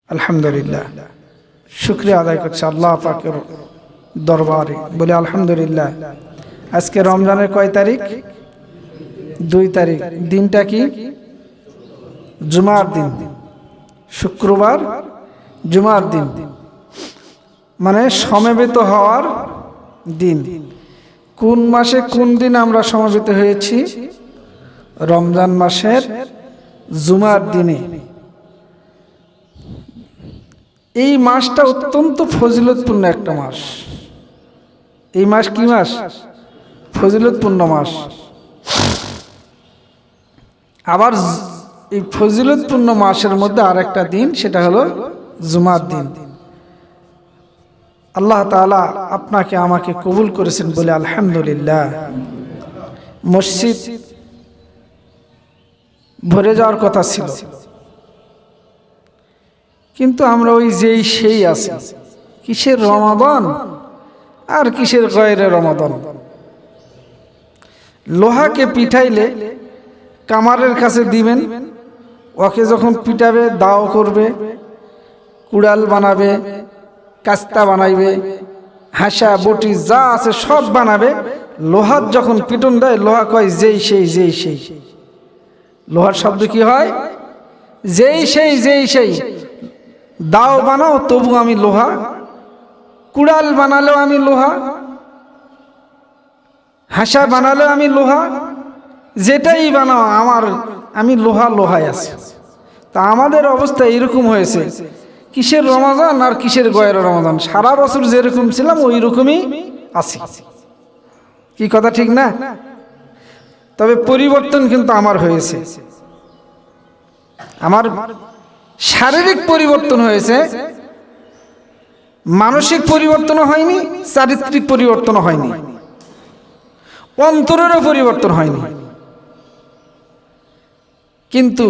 আলহামদুলিল্লাহ, শুকরিয়া আদায় করছি আল্লাহ পাকের দরবারে, বলে আলহামদুলিল্লাহ। আজকে রমজানের কয় তারিখ? 2 তারিখ। দিনটা কি? জুমার দিন, শুক্রবার জুমার দিন, মানে সমবেত হওয়ার দিন। কোন মাসে কোন দিন আমরা সমবেত হয়েছি? রমজান মাসের জুমার দিনে। এই মাসটা অত্যন্ত ফজিলতপূর্ণ একটা মাস। এই মাস কি মাস? ফজিলতপূর্ণ মাস। আবার এই ফজিলতপূর্ণ মাসের মধ্যে আরেকটা দিন, সেটা হলো জুমার দিন। আল্লাহ তাআলা আপনাকে আমাকে কবুল করেছেন বলে আলহামদুলিল্লাহ। মসজিদ ভরে যাওয়ার কথা ছিল, কিন্তু আমরা ওই যেই সেই আছি। কিসের রমাদান আর কিসের গয়রে রমাদান। লোহাকে পিঠাইলে কামারের কাছে দিবেন, ওকে যখন পিটাবে দাও করবে, কুড়াল বানাবে, কাস্তা বানাইবে, হাসা বটি যা আছে সব বানাবে। লোহার যখন পিটন দেয়, লোহা কয় যেই সেই, যেই সেই। লোহার শব্দ কি হয়? যেই সেই, যেই সেই। দাও বানাও তবু আমি লোহা, কুড়াল বানালেও আমি লোহা, হাসা বানালেও আমি লোহা, যেটাই বানাও আমি লোহা, লোহায় আছি। তা আমাদের অবস্থা এরকম হয়েছে। কিসের রমাদান আর কিসের গয়ের রমাদান। সারা বছর যেরকম ছিলাম ওই রকমই আছি। কি কথা ঠিক না? তবে পরিবর্তন কিন্তু আমার হয়েছে। আমার শারীরিক পরিবর্তন হয়েছে, মানসিক পরিবর্তনও হয়নি, চারিত্রিক পরিবর্তনও হয়নি, অন্তরেরও পরিবর্তন হয়নি। কিন্তু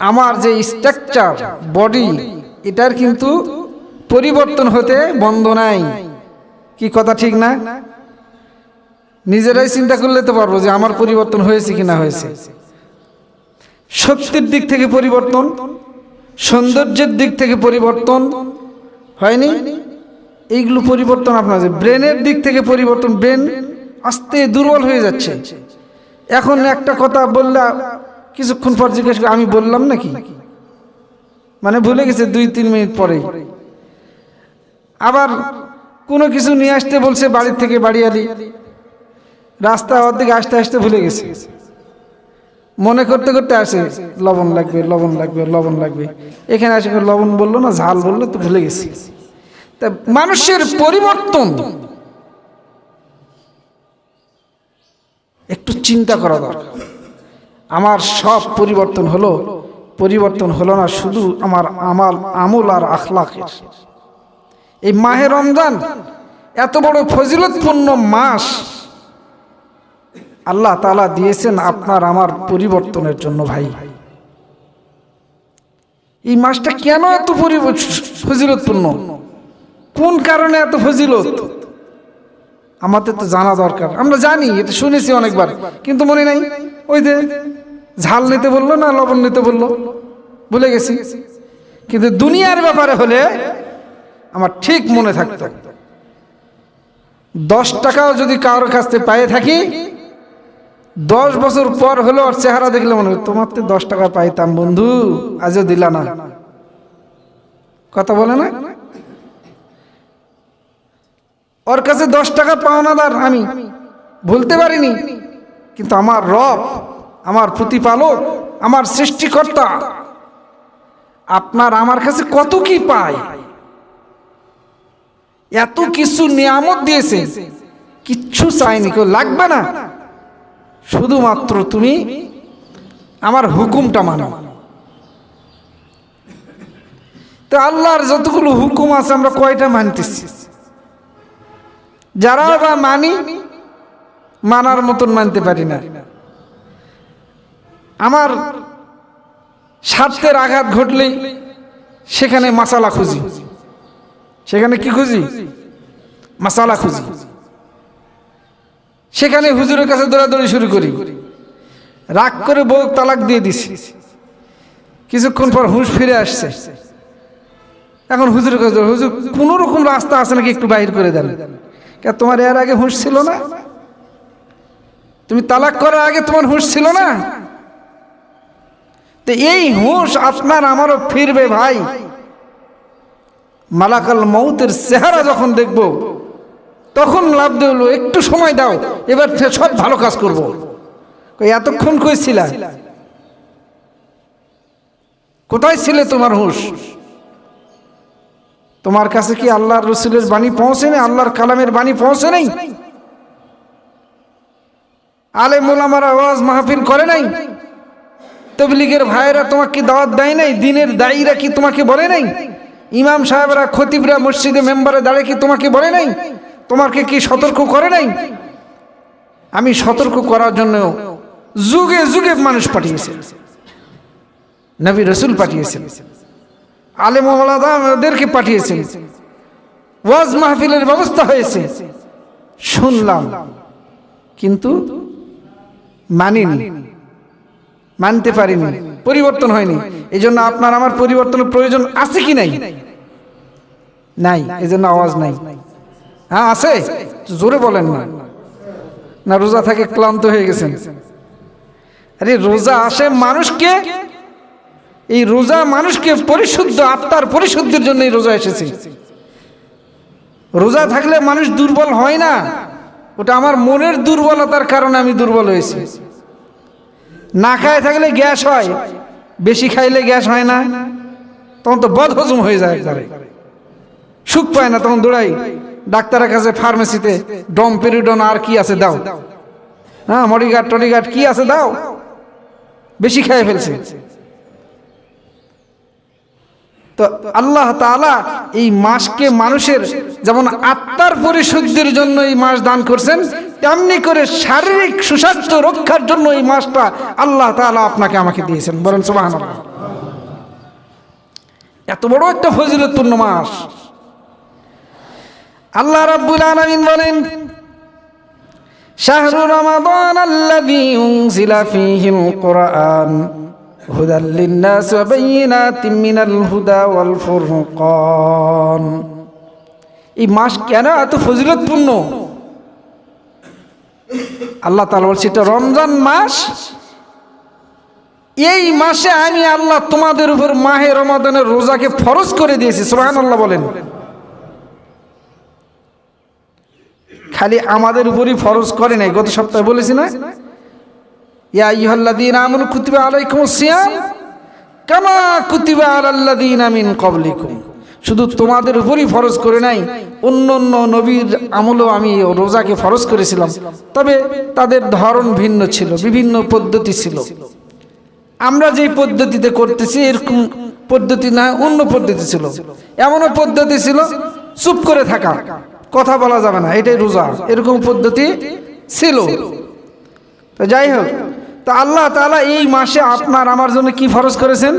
আমার যে স্ট্রাকচার বডি, এটার কিন্তু পরিবর্তন হতে বন্ধ নাই। কি কথা ঠিক না? নিজেরাই চিন্তা করলে তো পারবো যে আমার পরিবর্তন হয়েছে কিনা হয়েছে। শক্তির দিক থেকে পরিবর্তন, সৌন্দর্যের দিক থেকে পরিবর্তন হয়নি। এইগুলো পরিবর্তন আপনার ব্রেনের দিক থেকে পরিবর্তন। ব্রেন আস্তে দুর্বল হয়ে যাচ্ছে। এখন একটা কথা বললে কিছুক্ষণ পর জিজ্ঞেস করে আমি বললাম নাকি, মানে ভুলে গেছে 2-3 মিনিট পরে। আবার কোনো কিছু নিয়ে আসতে বলছে বাড়ির থেকে, বাড়িয়ালি রাস্তা দিকে আসতে আসতে ভুলে গেছে। মনে করতে করতে আসে লবণ লাগবে, লবণ লাগবে, লবণ লাগবে। এখানে আসে লবণ বললো না, ঝাল বললো, তো ভুলে গেছি। তা মানুষের পরিবর্তন একটু চিন্তা করা দরকার। আমার সব পরিবর্তন হলো না শুধু আমার আমল আর আখলাকের। এই মাহে রমজান এত বড় ফজিলতপূর্ণ মাস আল্লাহ তাআলা দিয়েছেন আপনার আমার পরিবর্তনের জন্য। ভাই, এই মাসটা কেন এত ফজিলতপূর্ণ? কোন কারণে এত ফজিলত আমাদের তো জানা দরকার। আমরা জানি, এটা শুনেছি অনেকবার, কিন্তু মনে নাই। ওই যে ঝাল নিতে বললো না লবণ নিতে বললো, ভুলে গেছি। কিন্তু দুনিয়ার ব্যাপারে হলে আমার ঠিক মনে থাকতো। 10 টাকাও যদি কারোর কাছ থেকে পায়ে থাকি, 10 বছর পর হলো ওর চেহারা দেখলে মনে হয় তোমার তো 10 টাকা পাইতাম বন্ধু, আজও দিলা না। কথা বলে না? ওর কাছে 10 টাকা পাওনাদার আমি, ভুলতে পারিনি। কিন্তু আমার রব, আমার প্রতিপালক, আমার সৃষ্টিকর্তা আপনার আমার কাছে কত কি পায়। এত কিছু নিয়ামত দিয়েছে, কিচ্ছু চাইনি, কেউ লাগবে না, শুধুমাত্র তুমি আমার হুকুমটা মানো। তো আল্লাহর যতগুলো হুকুম আছে আমরা কয়টা মানতেছি? যারা বা মানি, মানার মতন মানতে পারি না। আমার স্বার্থের আঘাত ঘটলেই সেখানে মাসালা খুঁজি। সেখানে কি খুঁজি? মাসালা খুঁজি। সেখানে হুজুরের কাছে দৌড়াদৌড়ি শুরু করি। রাগ করে বউ তালাক দিয়ে দিছি, কিছুক্ষণ পর হুঁশ ফিরে আসছে, এখন হুজুর হুজুর কোন রকম রাস্তা আছে নাকি একটু বাইর করে দেন। তোমার এর আগে হুঁশ ছিল না? তুমি তালাক করার আগে তোমার হুঁশ ছিল না? তো এই হুঁশ আপনার আমারও ফিরবে ভাই মালাকাল মউতের চেহারা যখন দেখব, তখন লাভ দিল একটু সময় দাও, এবার সব ভালো কাজ করব। এতক্ষণ কই ছিলা? কোথায় ছিলে তোমার হুঁশ? তোমার কাছে কি আল্লাহর রসুলের বাণী পৌঁছে নেই? আল্লাহর কালামের বাণী পৌঁছে নেই? আলেম ওলামারা ওয়াজ মাহফিল করে নাই? তাবলীগের ভাইয়েরা তোমাকে দাওয়াত দেয় নাই? দিনের দায়ীরা কি তোমাকে বলে নাই? ইমাম সাহেবরা খতিবরা মসজিদে মেম্বারে দাঁড়িয়ে কি তোমাকে বলে নাই? তোমাকে কি সতর্ক করে নাই? আমি সতর্ক করার জন্য যুগে যুগে মানুষ পাঠিয়েছে, নবী রসুল পাঠিয়েছেন, আলেম ওলামাদেরকে পাঠিয়েছেন, ওয়াজ মাহফিলের ব্যবস্থা হয়েছে, শুনলাম কিন্তু মানিনি, মানতে পারিনি, পরিবর্তন হয়নি। এই জন্য আপনার আমার পরিবর্তনের প্রয়োজন আছে কি নাই? নাই, এই জন্য আওয়াজ নাই। হ্যাঁ আছে, জোরে বলেন না। না রোজা থেকে ক্লান্ত হয়ে গেছেন? আরে রোজা আসে মানুষকে, এই রোজা মানুষকে পরিশুদ্ধ, আত্মার পরিশুদ্ধির জন্য এই রোজা এসেছে। রোজা থাকলে মানুষ দুর্বল হয় না, ওটা আমার মনের দুর্বলতার কারণে আমি দুর্বল হয়েছি। না খায় থাকলে গ্যাস হয়, বেশি খাইলে গ্যাস হয় না, তখন তো বদহজম হয়ে যায়, একবারে সুখ পায় না, তখন দৌড়াই ডাক্তারের কাছে, ফার্মেসিতে ডমপেরিডন আর কি আছে দাও, হ্যাঁ মডিগার্ড টডিগার্ড কি আছে দাও, বেশি খেয়ে ফেলছে। তো আল্লাহ তাআলা এই মাসকে মানুষের যেমন আত্মার পরিশুদ্ধির জন্য এই মাস দান করছেন, তেমনি করে শারীরিক সুস্বাস্থ্য রক্ষার জন্য এই মাসটা আল্লাহ তাআলা আপনাকে আমাকে দিয়েছেন। বলেন সুবহানাল্লাহ। এত বড় একটা ফজিলতপূর্ণ মাস। আল্লাহ রাব্বুল আলামিন বলেন, শাহরু রমাদান আল্লাযী উনজিলা ফীহিল কুরআন হুদাল লিন-নাস ওয়া বায়িনাতিন মিনাল হুদা ওয়াল ফুরকান। এই মাস কেন এত ফজিলতপূর্ণ? আল্লাহ তাআলা বলছে এটা রমজান মাস। এই মাসে আমি আল্লাহ তোমাদের উপর মাহে রমাদানের রোজাকে ফরজ করে দিয়েছি। সুবহানাল্লাহ বলেন। খালি আমাদের উপরই ফরজ করে নাই, গত সপ্তাহে বলেছি না, ইয়া আইয়ুহাল্লাযীনা আমানু কুতিবা আলাইকুমুস সিয়াম কামা কুতিবা আলাল্লাযীনা মিন ক্বাবলিকুম। শুধু তোমাদের উপরই ফরজ করে নাই, অন্য অন্য নবীর আমলেও আমি রোজাকে ফরজ করেছিলাম, তবে তাদের ধরন ভিন্ন ছিল, বিভিন্ন পদ্ধতি ছিল। আমরা যেই পদ্ধতিতে করতেছি এরকম পদ্ধতি না, অন্য পদ্ধতি ছিল। এমনও পদ্ধতি ছিল চুপ করে থাকা, কথা বলা যাবে না, এটাই রোজা, এরকম পদ্ধতি ছিল। তো যাই হোক, তো আল্লাহ তাআলা এই মাসে আপনার আমার জন্য কি ফরজ করেছেন?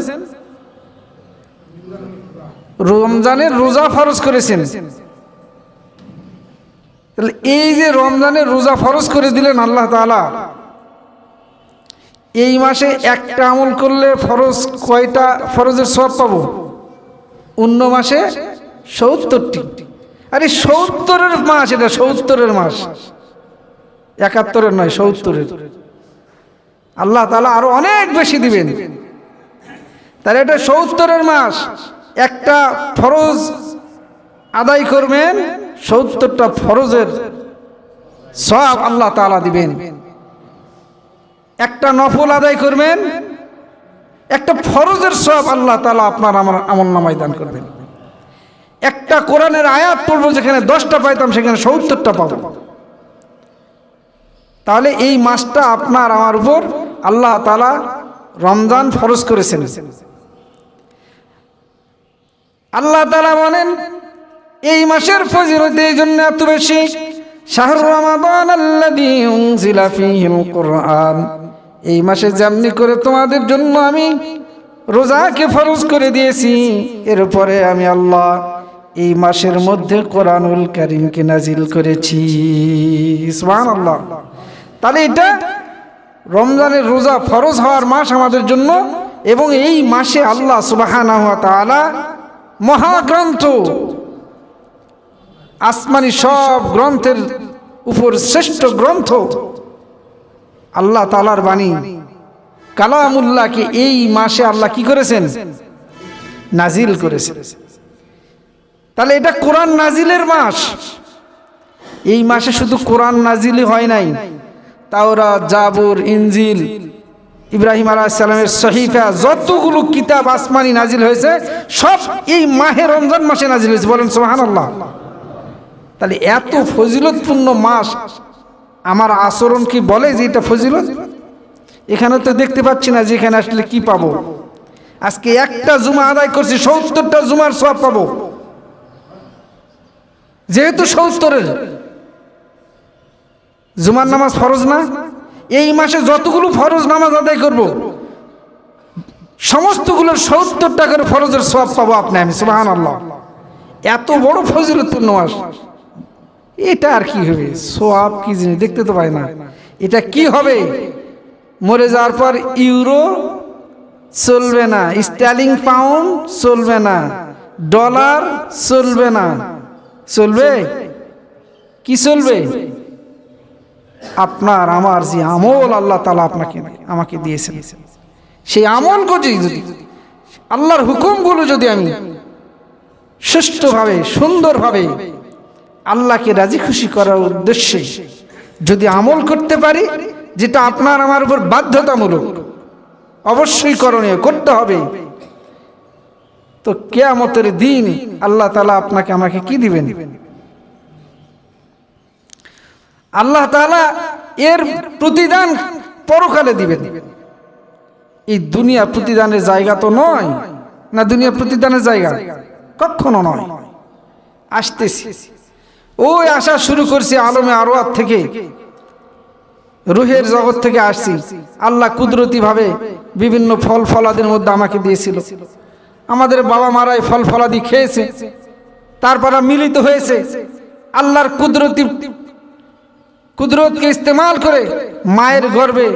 রমজানের রোজা ফরজ করেছেন। তাহলে এই যে রমজানের রোজা ফরজ করে দিলেন আল্লাহ তাআলা, এই মাসে একটা আমল করলে ফরজ কয়টা ফরজের সওয়াব পাবো? অন্য মাসে ৭০টি। আরে ৭০-এর মাস, এটা ৭০-এর মাস, ৭১-এর নয়, ৭০-এর। আল্লাহ তাআলা আরো অনেক বেশি দিবেন। তাহলে এটা ৭০-এর মাস, একটা ফরজ আদায় করবেন, ৭০টা ফরজের সওয়াব আল্লাহ তাআলা দিবেন। একটা নফল আদায় করবেন, একটা ফরজের সওয়াব আল্লাহ তাআলা আপনার আমার আমলনামায় দান করবেন। একটা কোরআনের আয়াত পড়বো, যেখানে 10টা পাইতাম সেখানে ৭০টা পাবো। তাহলে এই মাসটা আপনার আমার উপর আল্লাহ তাআলা রমজান ফরজ করেছেন। আল্লাহ তাআলা বলেন এই মাসের ফজিলত এই জন্য এত বেশি, শাহরু রমাদান আল্লাযী উনজিলা ফীহিল কুরআন, এই মাসে যেমনি করে তোমাদের জন্য আমি রোজাকে ফরজ করে দিয়েছি, এরপরে আমি আল্লাহ এই মাসের মধ্যে কোরআনুল কারীমকে নাজিল করেছি। সুবহানাল্লাহ। তাহলে এটা রমজানের রোজা ফরজ হওয়ার মাস আমাদের জন্য, এবং এই মাসে আল্লাহ সুবহানাহু ওয়া তাআলা মহাগ্রন্থ, আসমানি সব গ্রন্থের উপর শ্রেষ্ঠ গ্রন্থ আল্লাহ তাআলার বাণী কালামুল্লাহকে এই মাসে আল্লাহ কি করেছেন? নাজিল করেছেন। তাহলে এটা কোরআন নাজিলের মাস। এই মাসে শুধু কোরআন নাজিলই হয় নাই, তাওরাত, জাবুর, ইনজিল, ইব্রাহিম আলাইহিস সালামের সহিফা, যতগুলো কিতাব আসমানি নাজিল হয়েছে সব এই মাহে রমজান মাসে নাজিল হয়েছে। বলেন সুবহানাল্লাহ। তাহলে এত ফজিলতপূর্ণ মাস, আমার আচরণ কি বলে যে এটা ফজিলত? এখানে তো দেখতে পাচ্ছি না যে এখানে আসলে কি পাবো। আজকে একটা জুমা আদায় করছি, ৭০টা জুমার সওয়াব পাবো, যেহেতু ৭০-এর জুমার নামাজ ফরজ না। এই মাসে যতগুলো ফরজ নামাজ আদায় করব সমস্তগুলোর ৭০টা করে ফরজের সওয়াব পাবো আপনি আমি। সুবহানাল্লাহ। এত বড় ফজিলতপূর্ণ মাস, এটা আর কি হবে? সওয়াব কি জিনিস দেখতে তো পাই না। এটা কি হবে? মরে যাওয়ার পর ইউরো চলবে না, স্টার্লিং পাউন্ড চলবে না, ডলার চলবে না। চলবে কি? চলবে আপনার আমার যে আমল আল্লাহ তাআলা আপনাকে আমাকে দিয়েছেন, সেই আমল যদি আল্লাহর হুকুমগুলো যদি আমি সুষ্ঠুভাবে সুন্দরভাবে আল্লাহকে রাজি খুশি করার উদ্দেশ্যে যদি আমল করতে পারি, যেটা আপনার আমার উপর বাধ্যতামূলক, অবশ্যই করণীয়, করতে হবে, তো কিয়ামতের দিন আল্লাহ তাআলা আপনাকে আমাকে কি দিবেন? আল্লাহ তাআলা এর প্রতিদান পরকালে দিবেন। এই দুনিয়া প্রতিদানের জায়গা তো নয় না, দুনিয়া প্রতিদানের জায়গা কখনো নয়। আসতেছি, ওই আসা শুরু করছি আলমে আরওয়াহ থেকে, রুহের জগৎ থেকে আসছি। আল্লাহ কুদরতি ভাবে বিভিন্ন ফল ফলাদির মধ্যে আমাকে দিয়েছিল। আমাদের বাবা মারাই ফল ফলাদি খেয়েছে, তারপর মিলিত হয়েছে। আল্লাহর কুদরতকে ইস্তেমাল করে মায়ের গর্ভে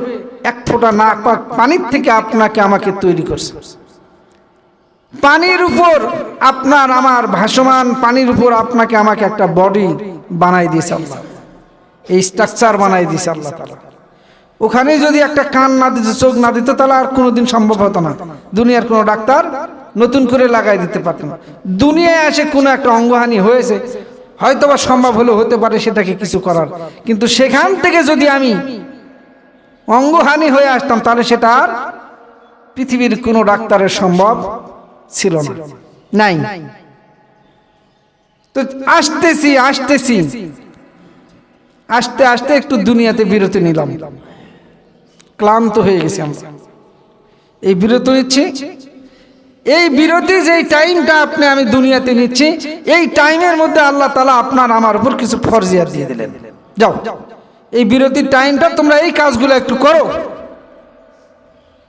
এক ফোঁটা নাক পানির থেকে আপনাকে আমাকে তৈরি করছে। পানির উপর আপনার আমার ভাসমান পানির উপর আপনাকে আমাকে একটা বডি বানাই দিয়েছে আল্লাহ, এই স্ট্রাকচার বানাই দিয়েছে আল্লাহ তাআলা। ওখানে যদি একটা কান না দিত, চোখ না দিত, তাহলে আর কোনোদিন সম্ভব হতো না। দুনিয়ার কোনো ডাক্তার নতুন করে লাগাই দিতে পারত না। দুনিয়ায় এসে কোনো একটা অঙ্গহানি হয়েছে, হয়তোবা সম্ভব হলে হতে পারে সেটাকে কিছু করার, কিন্তু সেখান থেকে যদি আমি অঙ্গহানি হয়ে আসতাম তাহলে সেটা আর পৃথিবীর কোনো ডাক্তারের সম্ভব ছিল না, নাই। তো আসতেছি আস্তে আস্তে একটু দুনিয়াতে বিরতি নিলাম, ক্লান্ত হয়ে গেছি আমরা। এই বিরতি নিচ্ছি, এই বিরতি যেই টাইমটা আপনি আমি দুনিয়াতে নিচ্ছি, এই টাইমের মধ্যে আল্লাহ তাআলা আপনার আমার উপর কিছু ফরজিয়াত দিয়ে দিলেন। যাও, এই বিরতির টাইমটা তোমরা এই কাজগুলো একটু করো,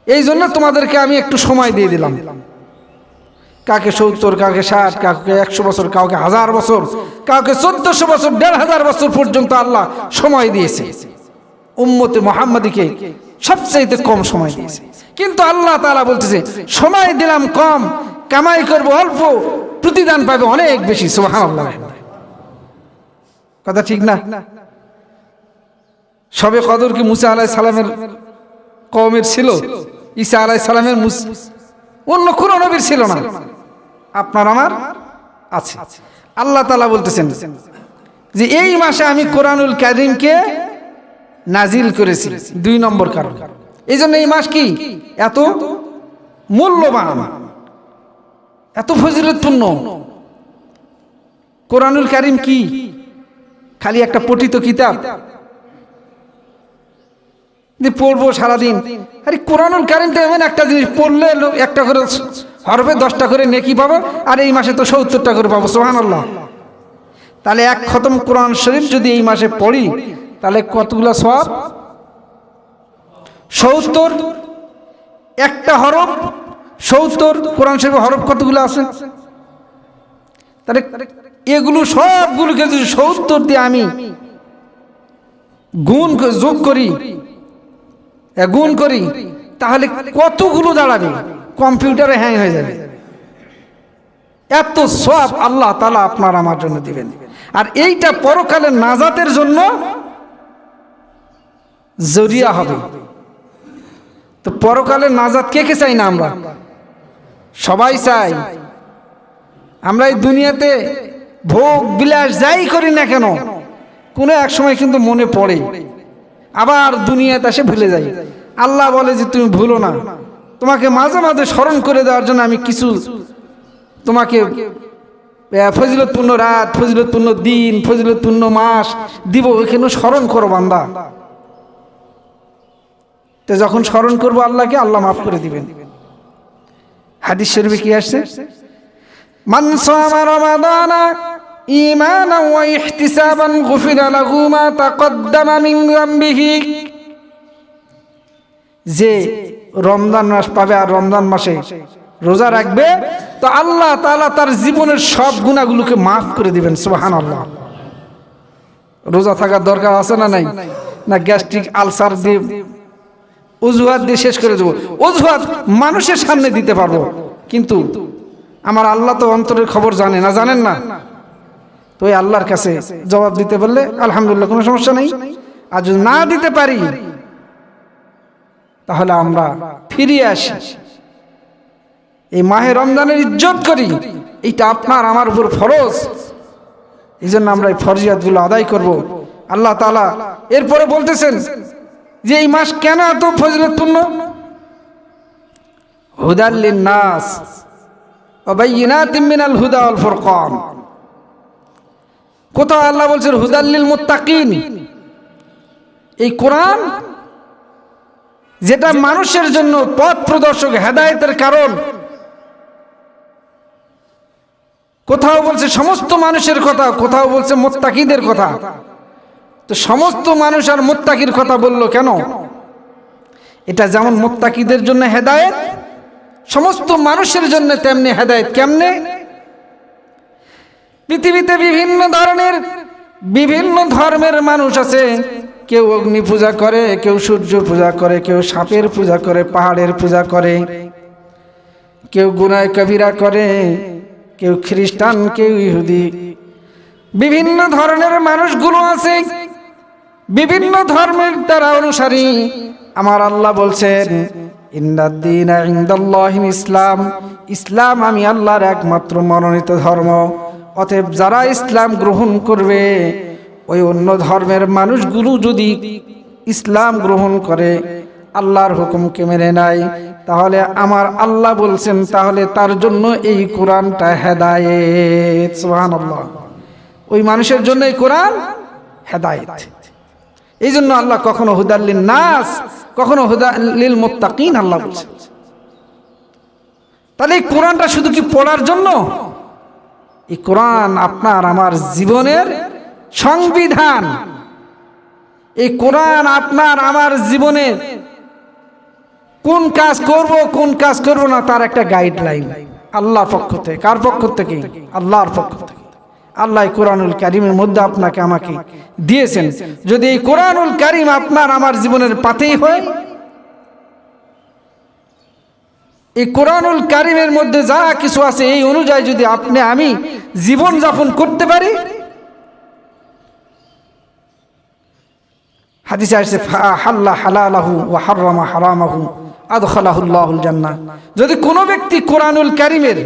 এই জন্য তোমাদেরকে আমি একটু সময় দিয়ে দিলাম। কাকে ৭০, কাউকে ৬০, কাউকে ১০০ বছর, কাউকে ১০০০ বছর, কাউকে ১৪০০ বছর, ১৫০০ বছর পর্যন্ত আল্লাহ সময় দিয়েছে। উম্মতে মুহাম্মাদীকে সবচেয়ে কম সময় দিয়েছে, কিন্তু আল্লাহ তাআলা বলতেছে সময় দিলাম কম, কামাই করব অল্প, প্রতিদান পাবে অনেক বেশি। সুবহানাল্লাহ। কথা ঠিক না? সবে কদর কি মুসা আলাইহিস সালামের কওমের ছিল? ঈসা আলাইহিস সালামের, অন্য কোন নবীর ছিল না, আপনার আমার আছে। আল্লাহ তাআলা বলতেছেন যে এই মাসে আমি কোরআনুল কারীমকে নাজিল করেছি। ২ নম্বর কারণ, এই জন্য এই মাস কি এত মূল্যবান, এত ফজিলতপূর্ণ। কোরআনুল কারীম কি খালি একটা পঠিত কিতাব যে পড়বো সারাদিন? আরে কোরআনুল কারীম তো এমন একটা জিনিস, পড়লে একটা করে হরফে 10টা করে নেকি পাবো, আর এই মাসে তো ৭০টা করে পাবো। সুবহানাল্লাহ। তাহলে এক খতম কোরআন শরীফ যদি এই মাসে পড়ি তাহলে কতগুলো সওয়াব? ৭০। একটা হরফ ৭০। কোরআন শরীফে হরফ কতগুলো আছে? তাহলে এগুলো সবগুলোকে যদি ৭০ দিয়ে আমি যোগ করি, গুণ করি, তাহলে কতগুলো দাঁড়াবে? কম্পিউটারে হ্যাং হয়ে যাবে। এত সওয়াব আল্লাহ তাআলা আপনার আমার জন্য দিবেন। আর এইটা পরকালের নাজাতের জন্য জরিয়া হবে। তো পরকালের নাজাত কে কে চাই না? আমরা সবাই চাই। আমরা এই দুনিয়াতে ভোগ বিলাস যাই করি না কেন, কোনো এক সময় কিন্তু মনে পড়ে, আবার দুনিয়াতে এসে ভুলে যাই। আল্লাহ বলে যে তুমি ভুলো না, তোমাকে মাঝে মাঝে স্মরণ করে দেওয়ার জন্য আমি কিছু তোমাকে ফজিলতপূর্ণ রাত, ফজিলতপূর্ণ দিন, ফজিলতপূর্ণ মাস দিব, ওইখানে স্মরণ করো বান্দা। তো যখন স্মরণ করবো আল্লাহকে, আল্লাহ মাফ করে দিবেন। হাদিস শরীফে কি আসছে? মান সামা রমাদানা ঈমানান ওয়া ইহতিসাবান গুফিরা লাহু মা তাকদ্দামা মিন যামবিহি। যে রমজান মাস পাবে আর রমজান মাসে রোজা রাখবে, তো আল্লাহ তাআলা তার জীবনের সব গুনাহগুলোকে মাফ করে দিবেন। সুবহানাল্লাহ। রোজা থাকার দরকার আছে না নাই? না গ্যাস্ট্রিক আলসার দিয়ে অজুহাত দিয়ে শেষ করে দেবো। অজুহাত মানুষের সামনে দিতে পারবো, কিন্তু আমার আল্লাহ তো অন্তরের খবর জানে না, জানেন না? তো ওই আল্লাহর কাছে জবাব দিতে পারলে আলহামদুলিল্লাহ, কোনো সমস্যা নেই। আর যদি না দিতে পারি তাহলে আমরা ফিরিয়ে আসি, এই মাহে রমজানের ইজ্জত করি। এইটা আপনার আমার উপর ফরজ, এই জন্য আমরা এই ফরজিয়াতগুলো আদায় করব। আল্লাহ তাআলা এরপরে বলতেছেন যে এই মাস কেন এত ফজিলতপূর্ণ? হুদাল লিন-নাস ওয়া বাইয়িনাতিম মিনাল হুদা ওয়াল ফুরকান। কোথাও আল্লাহ বলছেন হুদাল লিল মুত্তাকিন। এই কোরআন যেটা মানুষের জন্য পথ প্রদর্শক, হেদায়েতের কারণ, কোথাও বলছে সমস্ত মানুষের কথা, কোথাও বলছে মুত্তাকিদের কথা। তো সমস্ত মানুষ আর মুত্তাকির কথা বললো কেন? এটা যেমন মুত্তাকিদের জন্য হেদায়েত, সমস্ত মানুষের জন্য তেমনি হেদায়েত। কেমনে? পৃথিবীতে বিভিন্ন ধরনের বিভিন্ন ধর্মের মানুষ আছে। কেউ অগ্নি পূজা করে, কেউ সূর্য পূজা করে, কেউ সাপের পূজা করে, পাহাড়ের পূজা করে, কেউ গুনাহ কবিরা করে, কেউ খ্রিস্টান, কেউ ইহুদি। বিভিন্ন ধরনের মানুষগুলো আছে, বিভিন্ন ধর্মের তারা অনুসারী। আমার আল্লাহ বলছেন ইন্নাদ-দীনা ইনদাল্লাহিল ইসলাম, ইসলাম আমি আল্লাহর একমাত্র মনোনীত ধর্ম। অতএব যারা ইসলাম গ্রহণ করবে, ওই অন্য ধর্মের মানুষগুলো যদি ইসলাম গ্রহণ করে, আল্লাহর হুকুমকে মেনে নেয়, তাহলে আমার আল্লাহ বলছেন তাহলে তার জন্য এই কোরআনটা হেদায়েত। সুবহানাল্লাহ। ওই মানুষের জন্য এই কোরআন হেদায়েত। এই জন্য আল্লাহ কখনো হুদাল লিন-নাস, কখনো হুদাল লিল মুত্তাকিন আল্লাহ বলছেন। তাহলে এই কোরআনটা শুধু কি পড়ার জন্য? এই কোরআন আপনার আমার জীবনের সংবিধান। এই কোরআন আপনার আমার জীবনের কোন কাজ করব, কোন কাজ করব না, তার একটা গাইডলাইন আল্লাহর পক্ষ থেকে। কার পক্ষ থেকে? আল্লাহর পক্ষ থেকে। আল্লাহ কোরআনুল কারীমের মধ্যে আপনাকে আমাকে দিয়েছেন। যদি এই কোরআনুল কারীম আপনার আমার জীবনের পাথেয় হয়, এই কোরআনুল কারীমের মধ্যে যা কিছু আছে এই অনুযায়ী যদি আপনি আমি জীবন যাপন করতে পারি, হাদিসে আসছে হাল্লা হালালাহু ওয়া হারামা হারামাহু আদখালাহুল্লাহুল জান্নাহ। যদি কোনো ব্যক্তি কোরআনুল কারীমের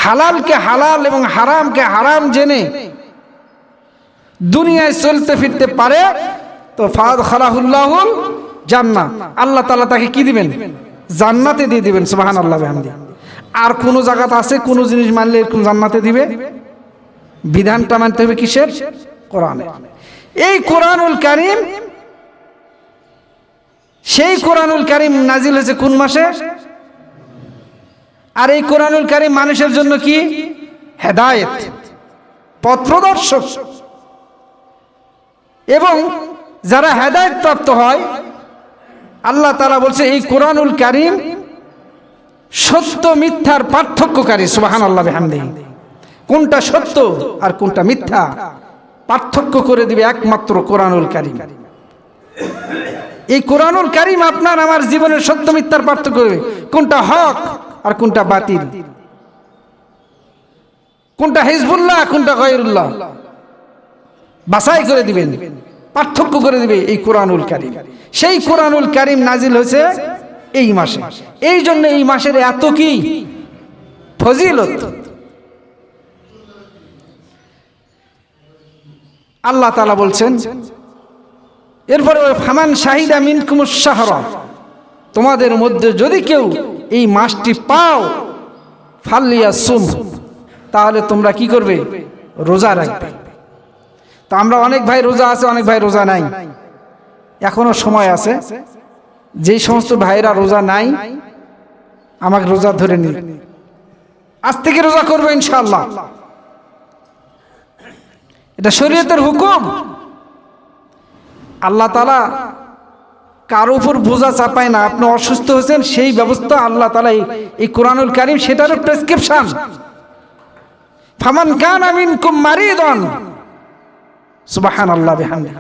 হালালকে হালাল এবং হারামকে হারাম জেনে দুনিয়ায় চলতে ফিরতে পারে, তো ফাদখালাহুল্লাহুল জান্নাহ, আল্লাহ তাআলা তাকে কি দিবেন? জান্নাতে দিয়ে দিবেন। সুবহানাল্লাহ বিহামদিহি। আর কোন জায়গাতে আছে কোন জিনিস মানলে এরকম জান্নাতে দিবে? বিধানটা মানতে হবে কিসের? কোরআনের। এই কোরআনুল কারীম, সেই কোরআনুল কারীম নাজিল হয়েছে কোন মাসে? আর এই কোরআনুল কারীম মানুষের জন্য কি? হেদায়েত, পথ প্রদর্শক। এবং যারা হেদায়েত প্রাপ্ত হয়, আল্লাহ তাআলা বলছে এই কোরআনুল কারীম সত্য মিথ্যার পার্থক্যকারী। সুবহানাল্লাহ বিহামদিহি। কোনটা সত্য আর কোনটা মিথ্যা পার্থক্য করে দিবে একমাত্র কোরআনুল কারীম। এই কোরআনুল কারীম আপনার আমার জীবনের সত্য মিথ্যার পার্থক্য করবে, কোনটা হক আর কোনটা বাতিল। কোনটা হিজবুল্লাহ কোনটা গায়রুল্লাহ বাছাই করে দিবেন, পার্থক্য করে দিবে এই কোরআনুল কারীম। সেই কোরআনুল কারীম নাজিল হয়েছে এই মাসে, এই জন্য এই মাসের এত কি ফজিলত। আল্লাহ তাআলা বলছেন এরপরে ফামান শাহিদা মিনকুমুশ শাহরা, তোমাদের মধ্যে যদি কেউ এই মাসটি পাও ফালিয়াসুম, তাহলে তোমরা কি করবে? রোজা রাখবে। তো আমরা অনেক ভাই রোজা আছে, অনেক ভাই রোজা নাই, এখনো সময় আছে। যেই সমস্ত ভাইরা রোজা নাই আমাকে রোজা ধরে নিন, আজ থেকে রোজা করবে ইনশাআল্লাহ। এটা শরীয়তের হুকুম। আল্লাহ তাআলা কারো উপর বোঝা চাপায় না। আপনি অসুস্থ হয়েছেন, সেই ব্যবস্থা আল্লাহ তাআলা এই কোরআনুল কারীম সেটারও প্রেসক্রিপশন। ফামান কানা মিনকুম মারিদান, সুবহানাল্লাহ বিহামদিহি।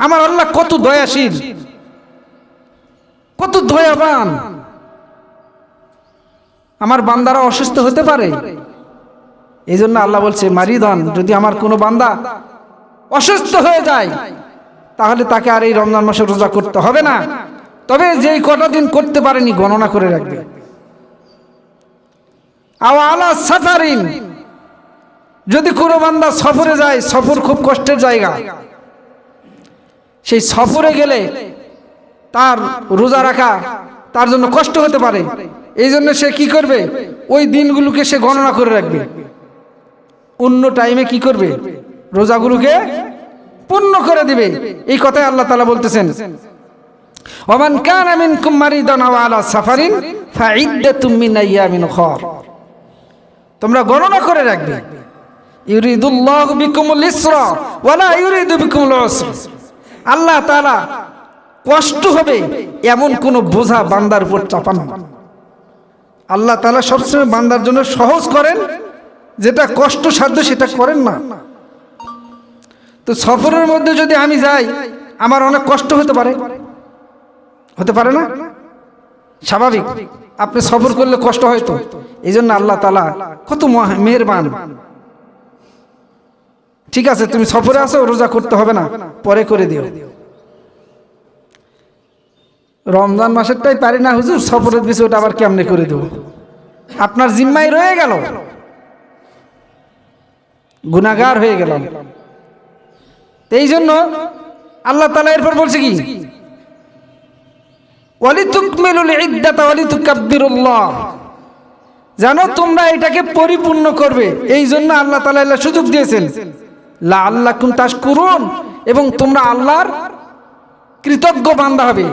আমার আল্লাহ কত দয়াশীল, কত দয়াবান। আমার বান্দারা অসুস্থ হতে পারে, এই জন্য আল্লাহ বলছে মারিদান, যদি আমার কোনো বান্দা অসুস্থ হয়ে যায় তাহলে তাকে আর এই রমজান মাসে রোজা করতে হবে না, তবে যেই কটা দিন করতে পারেনি গণনা করে রাখবে। আও আলা সাফারিন, যদি কোনো বান্দা সফরে যায়, সফর খুব কষ্টের জায়গা, সেই সফরে গেলে তার রোজা রাখা তার জন্য কষ্ট হতে পারে, এই জন্য সে কি করবে? ওই দিনগুলোকে সে গণনা করে রাখবে, অন্য টাইমে কি করবে? রোজাগুলোকে পূর্ণ করে দিবে। এই কথাই আল্লাহ তাআলা বলতেছেন ওয়ামান কানা মিনকুম মারিদান আও আলা সাফারিন ফাইদ্দাতুম মিন আইয়ামিন উখর, তোমরা গণনা করে রাখবে। ইউরিদুল্লাহু বিকুমুল ইসরা ওয়া লা ইউরিদু বিকুমুল উসর, আল্লাহ তাআলা কষ্ট হবে এমন কোন বোঝা বান্দার উপর চাপান না। আল্লাহ তাআলা সবসময় বান্দার জন্য সহজ করেন, যেটা কষ্ট সাধ্য সেটা করেন না। তো সফরের মধ্যে যদি আমি যাই আমার অনেক কষ্ট হতে পারে, হতে পারে না? স্বাভাবিক, আপনি সফর করলে কষ্ট হয় তো। এই জন্য আল্লাহ তাআলা কত মেহেরবান। ঠিক আছে, তুমি সফরে আসো, রোজা করতে হবে না, পরে করে দিও। রমজান মাসেরটাই পারি না হুজুর, সফরের বিষয়টা আবার কেমনে করে দেব? আপনার জিম্মায় রয়ে গেল, গুনাহগার হয়ে গেলাম। এই জন্য আল্লাহ তাআলা এরপর বলছে কি? ওয়ালিতুকমিলুল ইদ্দাতা ওয়ালিতুকাব্বিরুল্লাহ, জানো তোমরা এটাকে পরিপূর্ণ করবে। এই জন্য আল্লাহ তাআলা এর সুযোগ দিয়েছেন লাআল্লাকুম তাশকুরুন, এবং তোমরা আল্লাহর কৃতজ্ঞ বান্দা হবে,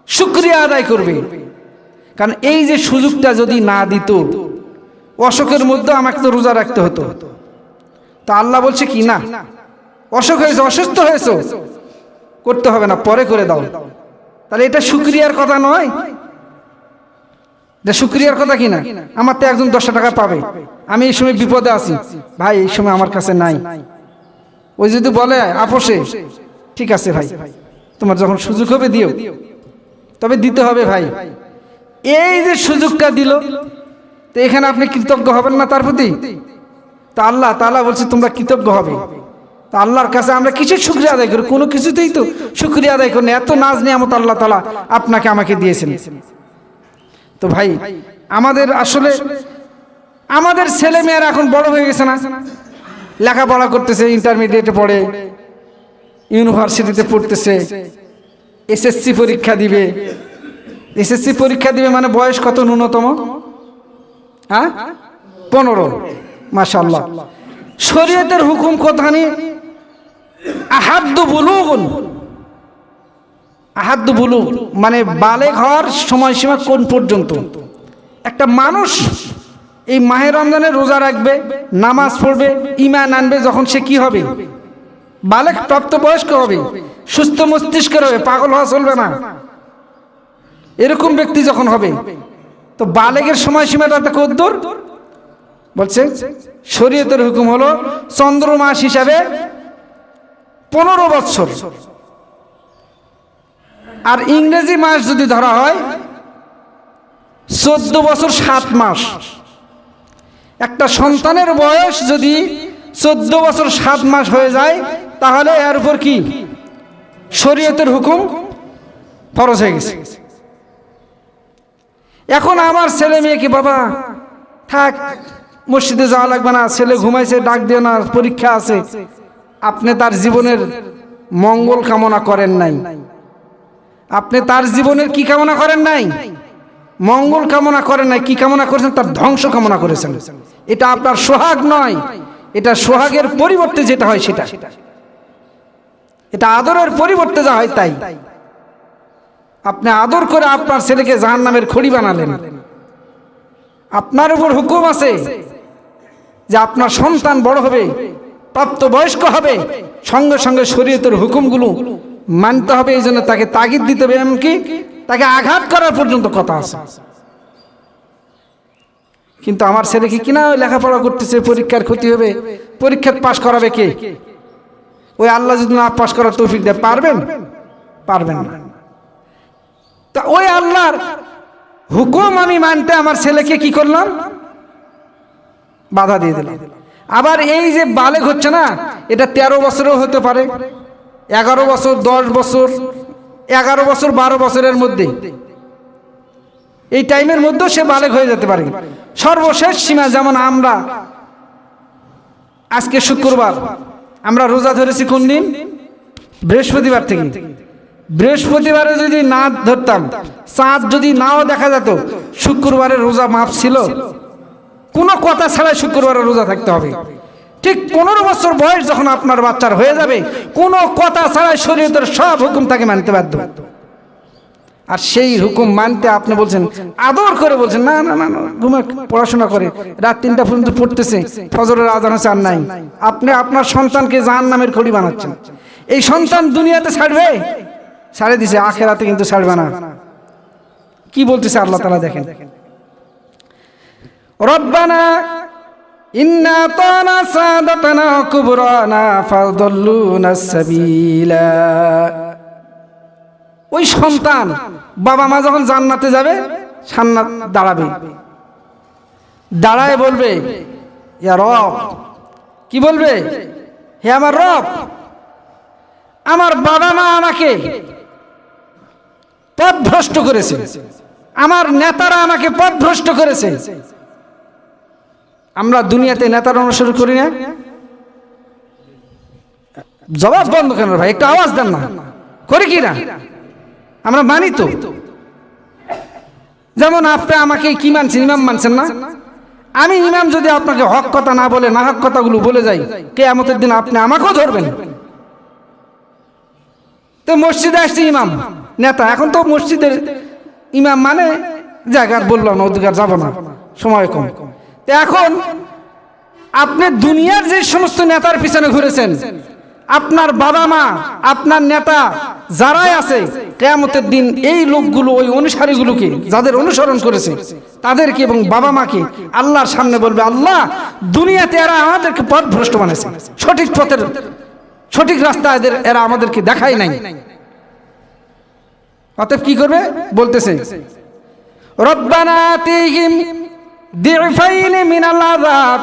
শুকরিয়া আদায় করবে। কারণ এই যে সুযোগটা যদি না দিত, অসুখের মধ্যে আমাকে তো রোজা রাখতে হতো। তা আল্লাহ বলছে কি না, অসুখ হয়েছে, অসুস্থ হয়েছে, করতে হবে না, পরে করে দাও। তাহলে এটা শুকরিয়ার কথা নয়, এটা শুকরিয়ার কথা কি না? আমার তো একজন 10 টাকা পাবে, আমি এই সময় বিপদে আছি, ভাই এই সময় আমার কাছে নাই, ওই যদি বলে আপোষে, ঠিক আছে ভাই তোমার যখন সুযোগ হবে দিও, তবে দিতে হবে ভাই। এই যে সুযোগটা দিল, তো এখানে আপনি কৃতজ্ঞ হবেন না তার প্রতি? তা আল্লাহ তাআলা বলছে তোমরা কৃতজ্ঞ হবে। তা আল্লাহর কাছে আমরা কিসের শুকরিয়া আদায় করি? কোনো কিছুতেই তো শুকরিয়া আদায় করি না। এত নাজ নিয়ামত আল্লাহ তাআলা আপনাকে আমাকে দিয়েছেন। তো ভাই আমাদের আসলে আমাদের ছেলে মেয়েরা এখন বড় হয়ে গেছে না, লেখাপড়া করতেছে, ইন্টারমিডিয়েটে পড়ে, ইউনিভার্সিটিতে পড়তেছে, এসএসসি পরীক্ষা দিবে। এসএসসি পরীক্ষা দিবে মানে বয়স কত ন্যূনতম? হ্যাঁ, 15। মাশাআল্লাহ, শরীয়তের হুকুম কোথানি? আহাদ্দু বুলুগুন, আহাদ্দু বুলুগ মানে বালেগ হওয়ার সময়সীমা কোন পর্যন্ত? একটা মানুষ এই মাহে রমজানে রোজা রাখবে, নামাজ পড়বে, ঈমান আনবে, যখন সে কি হবে? বালেগ, প্রাপ্তবয়স্ক হবে, সুস্থ মস্তিষ্কের হবে, পাগল হওয়া চলবে না, এরকম ব্যক্তি যখন হবে, তো বালেগের সময়সীমাটা কতদূর? বলছে শরীয়তের হুকুম হলো চন্দ্র মাস হিসাবে 15 বছর, আর ইংরেজি মাস যদি ধরা হয় 14 বছর 7 মাস। একটা সন্তানের বয়স যদি 14 বছর 7 মাস হয়ে যায়, তাহলে এর উপর কি শরীয়তের হুকুম ফরজ হয়ে গেছে। এখন আমার ছেলে মেয়েকে, বাবা থাক, মসজিদে যাওয়া লাগবে না, ছেলে ঘুমাইছে, ডাক দিও না, পরীক্ষা আছে, আপনি তার জীবনের মঙ্গল কামনা করেন নাই। আপনি তার জীবনের কি কামনা করেন নাই? মঙ্গল কামনা করেন নাই। কি কামনা করেছেন? তার ধ্বংস কামনা করেছেন। এটা আপনার সোহাগ নয়, এটা সোহাগের পরিবর্তে যেটা হয় সেটা, এটা আদরের পরিবর্তে যা হয় তাই। আপনি আদর করে আপনার ছেলেকে জাহান্নামের খড়ি বানালেন। আপনার উপর হুকুম আছে যে আপনার সন্তান বড় হবে, প্রাপ্তবয়স্ক হবে, সঙ্গে সঙ্গে শরীয়তের হুকুমগুলো মানতে হবে। এই জন্য তাকে তাগিদ দিতে হবে, এমনকি তাকে আঘাত করার পর্যন্ত কথা আছে। কিন্তু আমার ছেলেকে কিনা লেখাপড়া করতেছে, পরীক্ষার ক্ষতি হবে, পরীক্ষা পাশ করাবে কে? ওই আল্লাহ যদি না পাশ করার তৌফিক দেয়, পারবেন? পারবেন না। তা ওই আল্লাহর হুকুম আমি মানতে আমার ছেলেকে কি করলাম? বাধা দিয়ে দিলাম। আবার এই যে বালেগ হচ্ছে না, এটা 13 বছরেও হতে পারে, 11 বছর, 10 বছর, 11 বছর, 12 বছরের মধ্যে, এই টাইমের মধ্যেও সে বালেগ হয়ে যেতে পারে। সর্বশেষ সীমা, যেমন আমরা আজকে শুক্রবার, আমরা রোজা ধরেছি কোন দিন? বৃহস্পতিবার থেকে। বৃহস্পতিবারে যদি না ধরতাম, চাঁদ যদি নাও দেখা যেত, শুক্রবারের রোজা মাফ ছিল। কোনো কথা ছাড়াই শুক্রবারে রোজা থাকতে হবে। ঠিক 15 বছর বয়স যখন আপনার বাচ্চার হয়ে যাবে, কোনো কথা ছাড়াই শরীয়তের সব হুকুম তাকে মানতে বাধ্য। আর সেই হুকুম মানতে আপনি বলছেন, আদর করে বলছেন, না না না না, ঘুমে পড়াশোনা করে রাত 3টা পর্যন্ত পড়তেছে, ফজরের আজান হচ্ছে আর নাই। আপনি আপনার সন্তানকে জাহান্নামের খড়ি বানাচ্ছেন। এই সন্তান দুনিয়াতে ছাড়বে? ছাড়ে দিছে, আখিরাতে কিন্তু ছাড়বে না। কি বলতেছে আল্লাহ তাআলা দেখেন, রব্বানা ইন্না আতানা সাদাতানা কুবরানা ফাদাল্লুনা সাবিলা। ওই সন্তান, বাবা মা যখন জান্নাতে যাবে, সান্নাত দাঁড়াবে, দাঁড়ায় বলবে, ইয়া রব, কি বলবে? হে আমার রব, আমার বাবা মা আমাকে পথভ্রষ্ট করেছে, আমার নেতারা আমাকে পথভ্রষ্ট করেছে। আমরা দুনিয়াতে নেতার অনুসরণ করি না? জবাব বন্ধ কেন ভাই? একটু আওয়াজ দেন না। করি কি না? আমরা মানি তো। যেমন আপনি আমাকে কি মানছেন? ইমাম মানছেন না? আমি ইমাম যদি আপনাকে হক কথা না বলে না হক কথাগুলো বলে যাই, কিয়ামতের দিন আপনি আমাকেও ধরবেন। তো মসজিদে আসছে ইমাম, নেতা, এখন তো মসজিদের ইমাম মানে জায়গার বললাম না, অধিকার যাব না, সময় কম। তো এখন আপনি দুনিয়ার যে সমস্ত নেতার পিছনে ঘুরেছেন, আপনার বাবা মা, আপনার নেতা যারাই আছে, কিয়ামতের দিন এই লোকগুলো, ওই অনুসারীগুলোকে যাদের অনুসরণ করেছে তাদেরকে এবং বাবা মাকে আল্লাহর সামনে বলবে, আল্লাহ দুনিয়াতে এরা আমাদেরকে পথভ্রষ্ট বানিয়েছে, সঠিক পথের, সঠিক রাস্তা এরা আমাদেরকে দেখায় নাই। অতএব কি করবে? বলতেছে, রব্বানা আতিহিম দিফাইন মিনাল আযাব,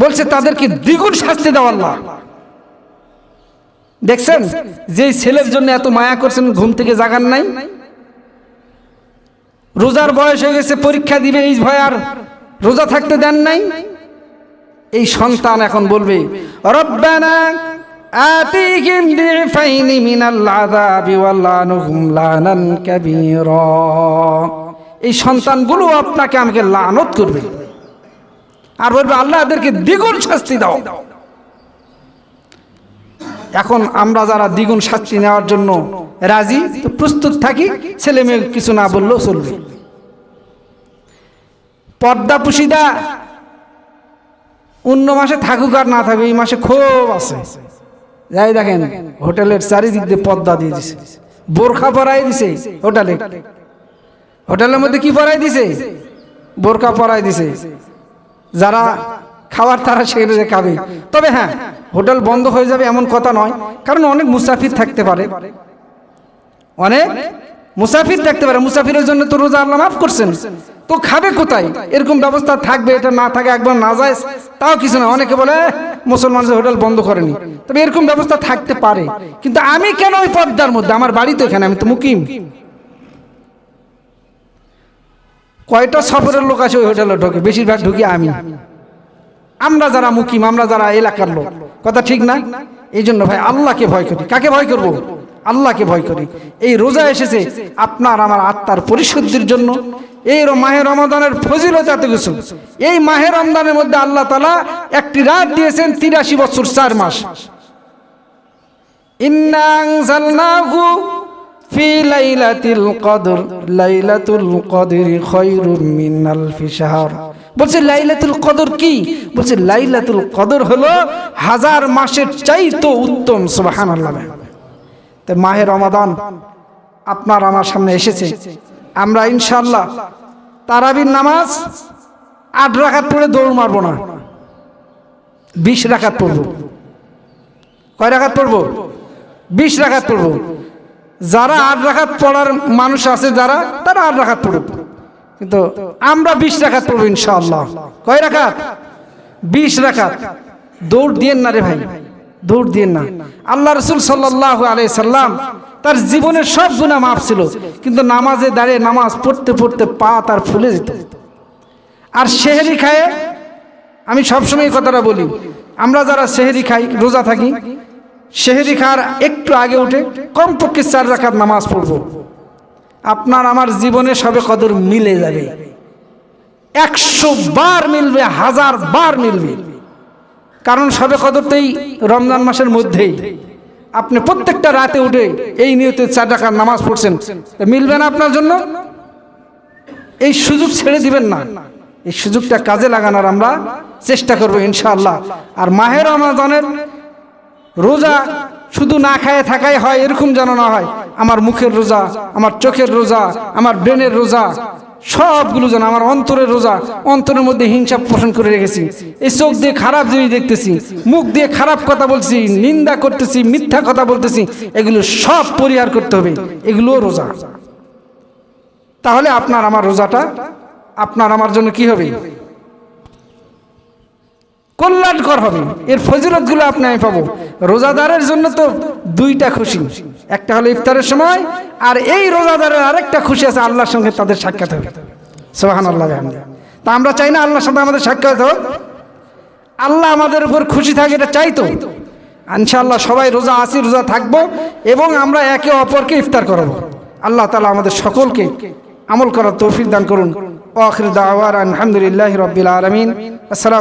বলছে তাদেরকে দ্বিগুণ শাস্তি দাও আল্লাহ। দেখছেন, যে ছেলের জন্য এত মায়া করছেন, ঘুম থেকে জাগান নাই, রোজার বয়স হয়ে গেছে, পরীক্ষা দিবে এই ভয় আর রোজা থাকতে দেন নাই। এই সন্তান এখন বলবে, রব্বানা আতিহিম দিফাইন মিনাল আযাবি ওয়ালানুহুম লানান কাবীরা। এই সন্তানগুলো আপনাকে আমাকে লানত করবে আর বলবে, আল্লাহ এদেরকে দ্বিগুণ শাস্তি দাও। এখন আমরা যারা দ্বিগুণ শাস্তি নেওয়ার জন্য রাজি, তো প্রস্তুত থাকি, ছেলে মেয়ে কিছু না বললেও চলবে। পর্দা পুশিদা অন্য মাসে থাকুক আর না থাকুক, এই মাসে খুব আছে। যাই দেখেন, হোটেলের চারিদিক দিয়ে পর্দা দিয়ে দিছে, বোরখা পরাই দিছে। হোটেলের মধ্যে কি পরাই দিছে? বোরখা পরাই দিছে। যারা খাওয়ার তারা সেখানে খাবে। তবে হ্যাঁ, হোটেল বন্ধ হয়ে যাবে এমন কথা নয়, কারণ অনেক মুসাফির থাকতে পারে, অনেক মুসাফির থাকতে পারে, মুসাফিরের জন্য তো রোজা আল্লাহ মাফ করছেন, তো খাবে কোথায়? এরকম ব্যবস্থা থাকবে, এটা না থাকে একবার না যায় তাও কিছু না। অনেকে বলে মুসলমানদের হোটেল বন্ধ করেনি, তবে এরকম ব্যবস্থা থাকতে পারে। কিন্তু আমি কেন ওই পর্দার মধ্যে? আমার বাড়ি তো এখানে, আমি তো মুকিম। কয়টা সফরের লোক আছে ওই হোটেলে ঢোকে? বেশিরভাগ ঢুকি আমি। আমরা যারা মুকিম, আমরা যারা এলাকার লোক, কথা ঠিক না? এই জন্য ভাই আল্লাহকে ভয় করি। কাকে ভয় করব? আল্লাহকে ভয় করি। এই রোজা এসেছে আপনার আমার আত্মার পরিশুদ্ধির জন্য। এই মাহে রমাদানের ফজিলত এত কিছু। এই মাহে রমজানের মধ্যে আল্লাহ তাআলা একটি রাত দিয়েছেন 83 বছর 4 মাস। ইন্না আনজালনাহু ফি লাইলাতুল কদর, লাইলাতুল কদরি খায়রুম মিন আলফি শাহর। বলছে লাইলাতুল কদর কি? বলছে লাইলাতুল কদর হলো 1000 মাসের চাইতে উত্তম। সুবহানাল্লাহ। তো মাহে রমাদান আপনার আমার সামনে এসেছে। আমরা ইনশাআল্লাহ তারাবির নামাজ 8 রাকাত পড়ে দৌড় মারবো না, 20 রাকাত পড়বো। কয় রাকাত পড়বো? 20 রাকাত পড়বো। যারা 8 রাকাত পড়ার মানুষ আছে যারা, তারা 8 রাকাত পড়ুক, কিন্তু আমরা 20 রাকাত পড়বো ইনশাআল্লাহ। কয় রাকাত? 20 রাকাত। দৌড় দিয়েন না রে ভাই, দৌড় দিয়েন না। আল্লাহ রাসূল সাল্লাল্লাহু আলাইহি সাল্লাম তার জীবনের সব গুনাহ মাফ ছিল, কিন্তু নামাজে দাঁড়িয়ে নামাজ পড়তে পড়তে পা তার ফুলে যেত। আর সেহরি খায়, আমি সবসময় এই কথাটা বলি, আমরা যারা সেহরি খাই, রোজা থাকি, সেহরি খাওয়ার একটু আগে উঠে কমপক্ষে 4 রাকাত নামাজ পড়বো। আপনার আমার জীবনে সবে কদর মিলে যাবে, 100 বার মিলবে, 1000 বার মিলবে। কারণ সবে কদরতেই রমজান মাসের মধ্যেই আপনি প্রত্যেকটা রাতে উঠে এই নিয়তে 4 রাকাত নামাজ পড়ছেন, মিলবে না আপনার জন্য? এই সুযোগ ছেড়ে দিবেন না, এই সুযোগটা কাজে লাগানোর আমরা চেষ্টা করবো ইনশাআল্লাহ। আর মাহে রমাদানের রোজা শুধু না খায় থাকাই হয় এরকম যেন না হয়। আমার মুখের রোজা, আমার চোখের রোজা, আমার ব্রেনের রোজা, সবগুলো যেন আমার অন্তরের রোজা। অন্তরের মধ্যে হিংসা পোষণ করে রেখেছি, এই চোখ দিয়ে খারাপ জিনিস দেখতেছি, মুখ দিয়ে খারাপ কথা বলছি, নিন্দা করতেছি, মিথ্যা কথা বলতেছি, এগুলো সব পরিহার করতে হবে। এগুলোও রোজা। তাহলে আপনার আমার রোজাটা আপনার আমার জন্য কি হবে? কল্যাণকর হবে। এর ফজিলতগুলো আপনি আমি পাবো। রোজাদারের জন্য তো 2টা খুশি, একটা হলো ইফতারের সময়, আর এই রোজাদারের আরেকটা খুশি আছে, আল্লাহর সঙ্গে তাদের সাক্ষাৎ হবে। সুবহানাল্লাহ। তা আমরা চাই না আল্লাহর সাথে আমাদের সাক্ষাৎ হোক? আল্লাহ আমাদের উপর খুশি থাকে, এটা চাইতো। ইনশাআল্লাহ সবাই রোজা আছি, রোজা থাকবো, এবং আমরা একে অপরকে ইফতার করাবো। আল্লাহ তাআলা আমাদের সকলকে আমল করার তৌফিক দান করুন। আখির দাওয়ানা আলহামদুলিল্লাহি রাব্বিল আলামিন। আসসালামু